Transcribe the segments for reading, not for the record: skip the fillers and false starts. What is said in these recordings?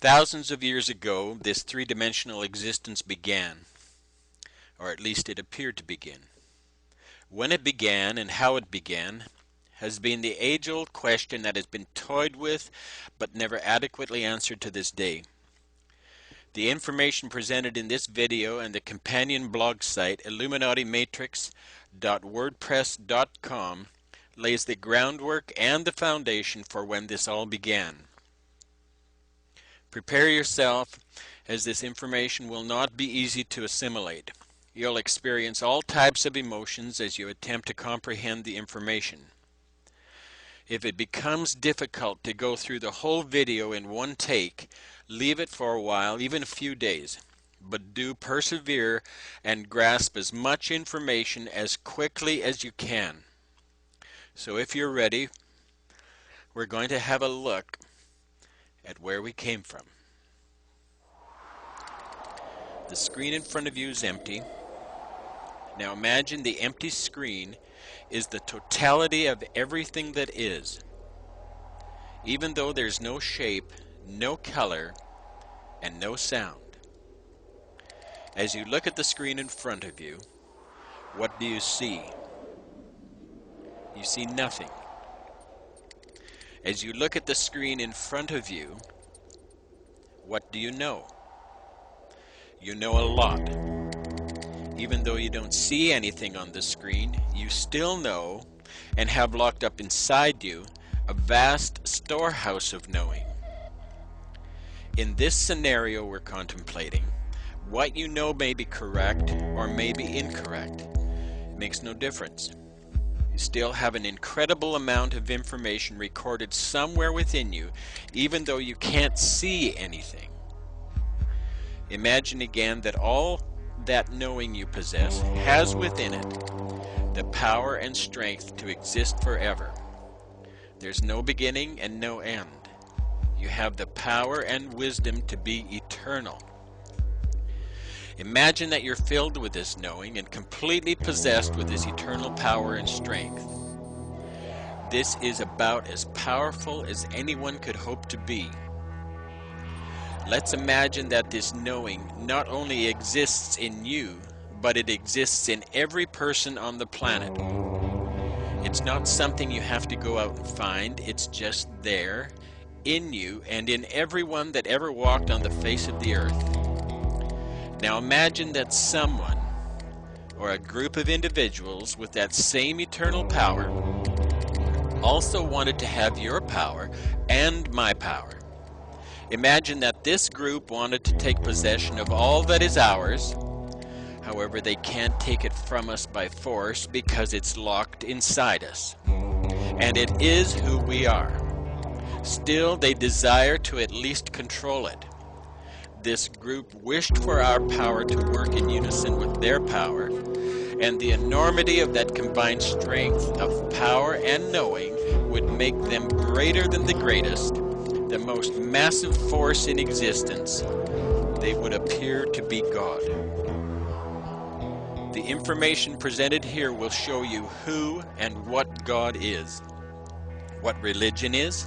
Thousands of years ago, this three-dimensional existence began, or at least it appeared to begin. When it began and how it began has been the age-old question that has been toyed with but never adequately answered to this day. The information presented in this video and the companion blog site illuminatiMatrix.wordpress.com lays the groundwork and the foundation for when this all began. Prepare yourself, as this information will not be easy to assimilate. You'll experience all types of emotions as you attempt to comprehend the information. If it becomes difficult to go through the whole video in one take, leave it for a while, even a few days. But do persevere and grasp as much information as quickly as you can. So if you're ready, we're going to have a look at where we came from. The screen in front of you is empty. Now imagine the empty screen is the totality of everything that is. Even though there's no shape, no color, and no sound. As you look at the screen in front of you, what do you see? You see nothing. As you look at the screen in front of you, what do you know? You know a lot. Even though you don't see anything on the screen, you still know and have locked up inside you a vast storehouse of knowing. In this scenario we're contemplating, what you know may be correct or may be incorrect. It makes no difference. You still have an incredible amount of information recorded somewhere within you, even though you can't see anything. Imagine again that all that knowing you possess has within it the power and strength to exist forever. There's no beginning and no end. You have the power and wisdom to be eternal. Imagine that you're filled with this knowing and completely possessed with this eternal power and strength. This is about as powerful as anyone could hope to be. Let's imagine that this knowing not only exists in you, but it exists in every person on the planet. It's not something you have to go out and find, it's just there, in you, and in everyone that ever walked on the face of the earth. Now imagine that someone, or a group of individuals with that same eternal power, also wanted to have your power and my power. Imagine that this group wanted to take possession of all that is ours. However, they can't take it from us by force because it's locked inside us. And it is who we are. Still, they desire to at least control it. This group wished for our power to work in unison with their power, and the enormity of that combined strength of power and knowing would make them greater than the greatest, the most massive force in existence. They would appear to be God. The information presented here will show you who and what God is, what religion is,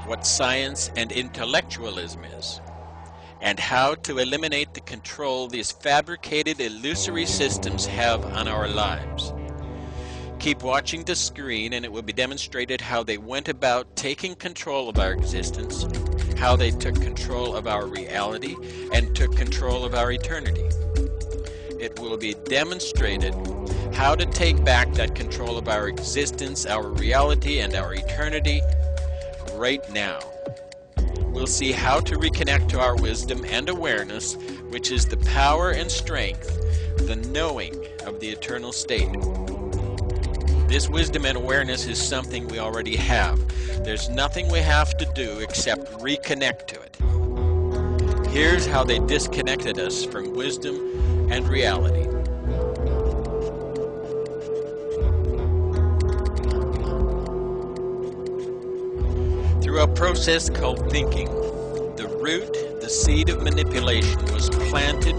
what science and intellectualism is, and how to eliminate the control these fabricated illusory systems have on our lives. Keep watching the screen and it will be demonstrated how they went about taking control of our existence, how they took control of our reality, and took control of our eternity. It will be demonstrated how to take back that control of our existence, our reality, and our eternity right now. We'll see how to reconnect to our wisdom and awareness, which is the power and strength, the knowing of the eternal state. This wisdom and awareness is something we already have. There's nothing we have to do except reconnect to it. Here's how they disconnected us from wisdom and reality. Through a process called thinking, the root, the seed of manipulation, was planted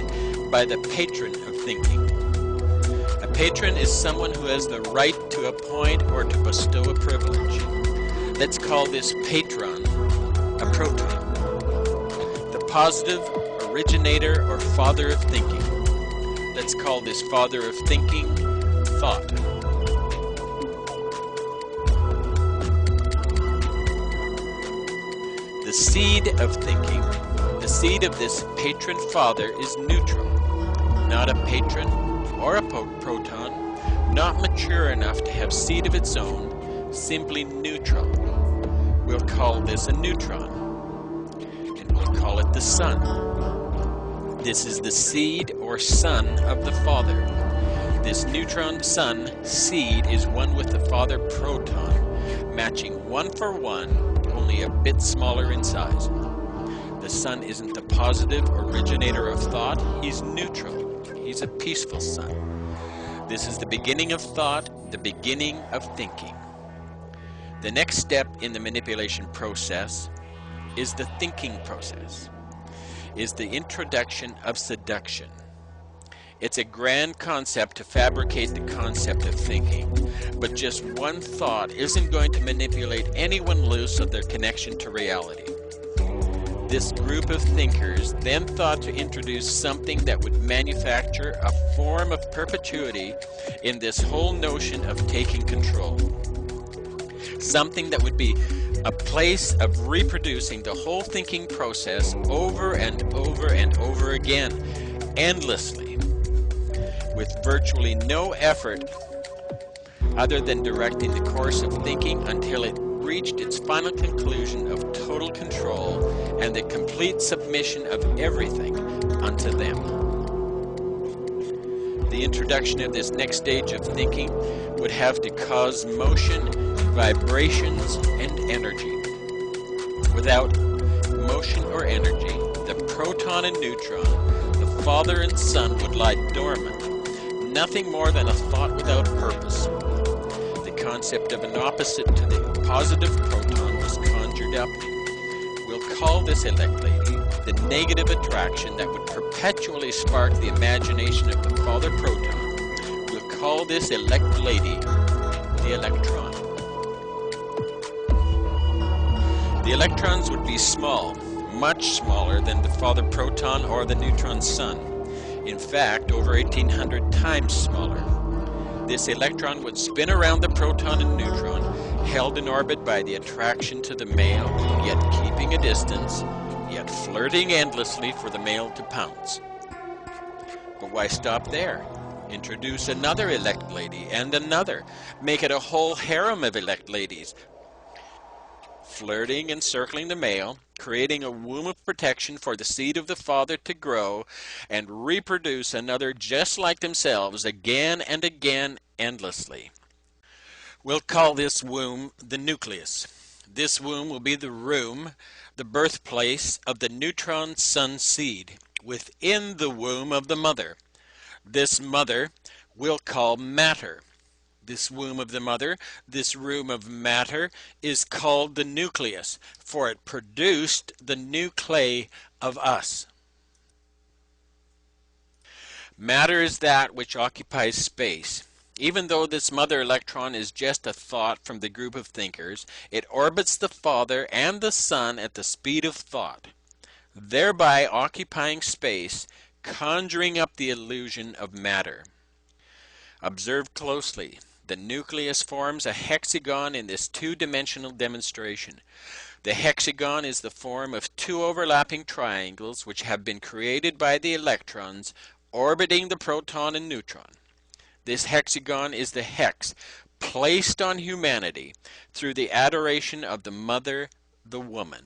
by the patron of thinking. A patron is someone who has the right to appoint or to bestow a privilege. Let's call this patron a proton. The positive originator or father of thinking. Let's call this father of thinking thought. The seed of thinking, the seed of this patron father is neutral, not a patron or a proton, not mature enough to have seed of its own, simply neutral. We'll call this a neutron, and we'll call it the sun. This is the seed or son of the father. This neutron sun seed is one with the father proton, matching 1 for 1, only a bit smaller in size. The sun isn't the positive originator of thought, he's neutral. He's a peaceful sun. This is the beginning of thought, the beginning of thinking. The next step in the manipulation process is the thinking process, is the introduction of seduction. It's a grand concept to fabricate the concept of thinking, but just one thought isn't going to manipulate anyone loose of their connection to reality. This group of thinkers then thought to introduce something that would manufacture a form of perpetuity in this whole notion of taking control. Something that would be a place of reproducing the whole thinking process over and over and over again, endlessly, with virtually no effort other than directing the course of thinking until it reached its final conclusion of total control and the complete submission of everything unto them. The introduction of this next stage of thinking would have to cause motion, vibrations, and energy. Without motion or energy, the proton and neutron, the father and son, would lie dormant, nothing more than a thought without purpose. The concept of an opposite to the positive proton was conjured up. We'll call this elect lady the negative attraction that would perpetually spark the imagination of the father proton. We'll call this elect lady the electron. The electrons would be small, much smaller than the father proton or the neutron sun. In fact, over 1,800 times smaller. This electron would spin around the proton and neutron, held in orbit by the attraction to the male, yet keeping a distance, yet flirting endlessly for the male to pounce. But why stop there? Introduce another elect lady and another. Make it a whole harem of elect ladies, flirting and circling the male, creating a womb of protection for the seed of the father to grow and reproduce another just like themselves again and again endlessly. We'll call this womb the nucleus. This womb will be the room, the birthplace of the neutron sun seed within the womb of the mother. This mother we'll call matter. This womb of the mother, this room of matter, is called the nucleus, for it produced the nuclei of us. Matter is that which occupies space. Even though this mother electron is just a thought from the group of thinkers, it orbits the father and the son at the speed of thought, thereby occupying space, conjuring up the illusion of matter. Observe closely. The nucleus forms a hexagon in this two-dimensional demonstration. The hexagon is the form of two overlapping triangles which have been created by the electrons orbiting the proton and neutron. This hexagon is the hex placed on humanity through the adoration of the mother, the woman.